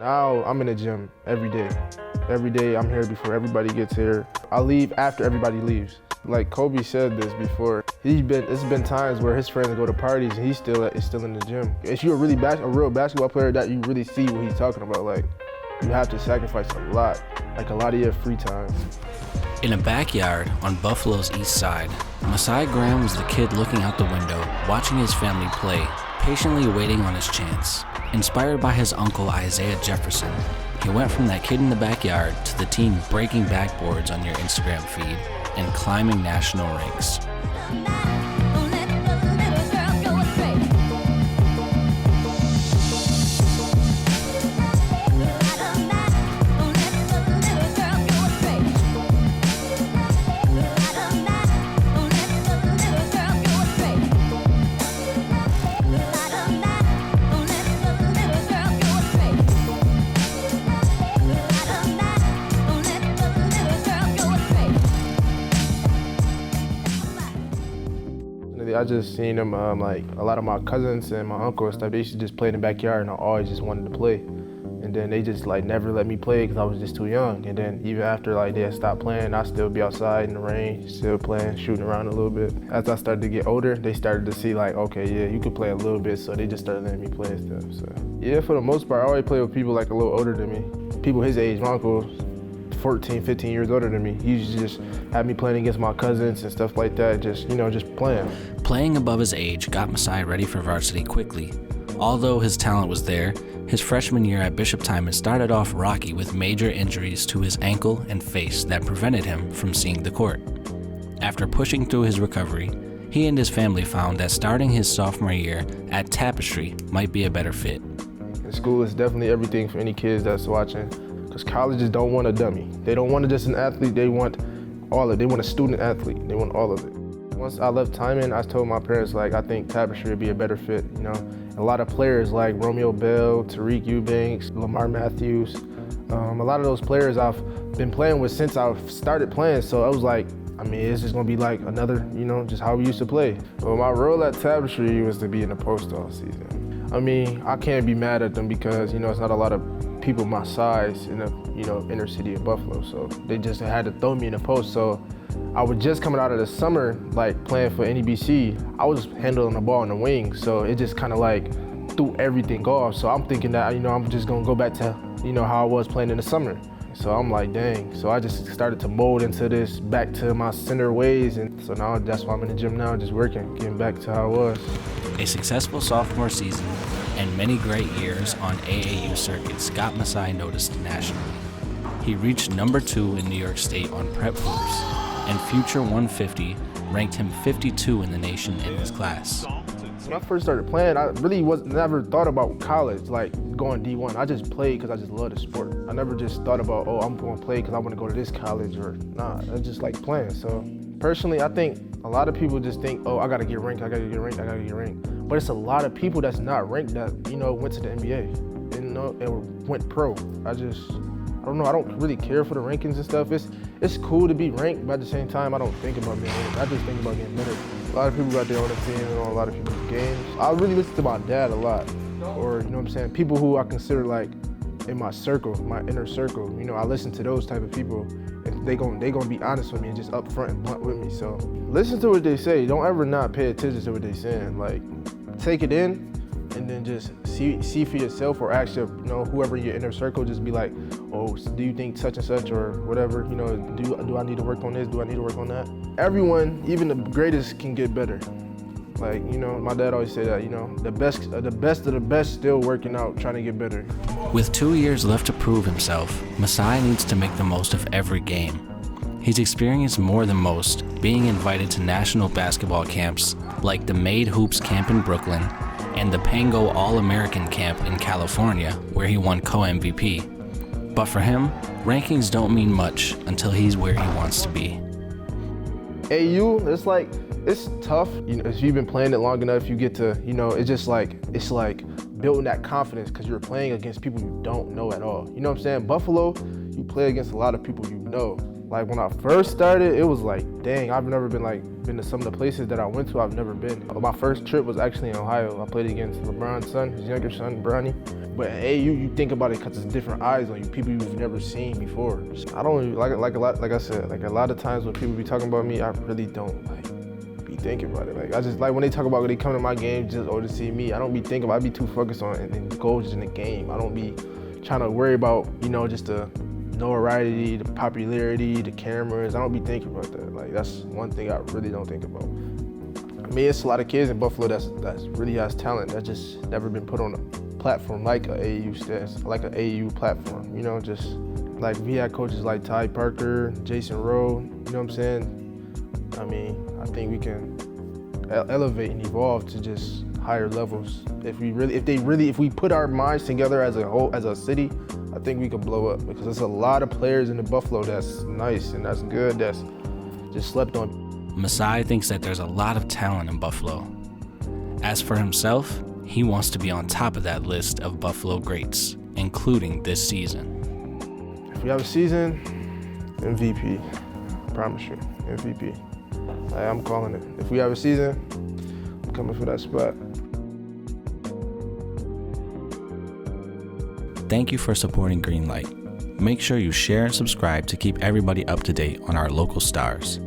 Now I'm in the gym every day. Every day I'm here before everybody gets here. I leave after everybody leaves. Like Kobe said this before, it's been times where his friends go to parties and he's still in the gym. If you're a real basketball player, that you really see what he's talking about. Like, you have to sacrifice a lot of your free time. In a backyard on Buffalo's east side, Massai Graham was the kid looking out the window, watching his family play, patiently waiting on his chance. Inspired by his uncle Isaiah Jefferson, he went from that kid in the backyard to the team breaking backboards on your Instagram feed and climbing national ranks. I just seen them, like a lot of my cousins and my uncle and stuff, they used to just play in the backyard and I always just wanted to play. And then they just like never let me play because I was just too young. And then even after like they had stopped playing, I'd still be outside in the rain, still playing, shooting around a little bit. As I started to get older, they started to see like, okay, yeah, you could play a little bit, so they just started letting me play and stuff. So yeah, for the most part, I always play with people like a little older than me. People his age. My uncle 14, 15 years older than me. He used to just have me playing against my cousins and stuff like that, just playing. Playing above his age got Massai ready for varsity quickly. Although his talent was there, his freshman year at Bishop Timon started off rocky with major injuries to his ankle and face that prevented him from seeing the court. After pushing through his recovery, he and his family found that starting his sophomore year at Tapestry might be a better fit. And school is definitely everything for any kids that's watching. Because colleges don't want a dummy. They don't want just an athlete, they want all of it. They want a student athlete, they want all of it. Once I left Timon, I told my parents, like, I think Tapestry would be a better fit, you know? A lot of players like Romeo Bell, Tariq Eubanks, Lamar Matthews, a lot of those players I've been playing with since I started playing, so I was like, I mean, it's just gonna be like another, just how we used to play. Well, my role at Tapestry was to be in the post all season. I mean, I can't be mad at them because, it's not a lot of people my size in the, inner city of Buffalo. So they just had to throw me in the post. So I was just coming out of the summer, like playing for NEBC. I was handling the ball in the wing. So it just kind of like threw everything off. So I'm thinking that, I'm just gonna go back to, how I was playing in the summer. So I'm like, dang. So I just started to mold into this, back to my center ways. And so now that's why I'm in the gym now, just working, getting back to how I was. A successful sophomore season and many great years on AAU circuits got Massai noticed nationally. He reached number 2 in New York State on Prep Hoops, and Future 150 ranked him 52 in the nation in his class. When I first started playing, I really never thought about college, like going D1. I just played because I just love the sport. I never just thought about, I'm going to play because I want to go to this college, or nah, I just like playing. So personally, I think a lot of people just think, I got to get ranked, I got to get ranked, I got to get ranked. But it's a lot of people that's not ranked that, went to the NBA, and went pro. I don't know, I don't really care for the rankings and stuff. It's cool to be ranked, but at the same time, I don't think about being ranked. I just think about getting better. A lot of people got their own opinion on a lot of people's games. I really listen to my dad a lot, or people who I consider like in my circle, my inner circle. I listen to those type of people, and they gonna be honest with me and just upfront and blunt with me. So listen to what they say. Don't ever not pay attention to what they saying. Like, take it in, and then just see for yourself, or ask whoever in your inner circle, just be like, do you think such and such or whatever? Do I need to work on this? Do I need to work on that? Everyone, even the greatest, can get better. Like, my dad always said that, the best of the best still working out, trying to get better. With 2 years left to prove himself, Massai needs to make the most of every game. He's experienced more than most, being invited to national basketball camps like the Made Hoops camp in Brooklyn and the Pango All-American camp in California, where he won co-MVP. But for him, rankings don't mean much until he's where he wants to be. AU, it's tough. If you've been playing it long enough, you get to, it's like building that confidence because you're playing against people you don't know at all. You know what I'm saying? Buffalo, you play against a lot of people you know. Like when I first started, it was like, dang, I've never been to some of the places that I went to. I've never been. My first trip was actually in Ohio. I played against LeBron's son, his younger son, Bronny. But in AAU, you think about it because it's different eyes on you, people you've never seen before. I don't like I said, a lot of times when people be talking about me, I really don't be thinking about it. I just when they talk about they come to my game just or to see me, I don't be thinking about it. I be too focused on the goals in the game. I don't be trying to worry about, just the notoriety, the popularity, the cameras. I don't be thinking about that. That's one thing I really don't think about. I mean, it's a lot of kids in Buffalo that's really has talent that just never been put on a platform like an AAU status, like an AAU platform. Just like we had coaches like Ty Parker, Jason Rowe. You know what I'm saying? I mean, I think we can elevate and evolve to just higher levels. If we put our minds together as a whole, as a city, I think we could blow up, because there's a lot of players in the Buffalo that's nice and that's good, that's just slept on. Massai thinks that there's a lot of talent in Buffalo. As for himself, he wants to be on top of that list of Buffalo greats, including this season. If we have a season, MVP. I promise you, MVP. I'm calling it. If we have a season, I'm coming for that spot. Thank you for supporting Greenlight. Make sure you share and subscribe to keep everybody up to date on our local stars.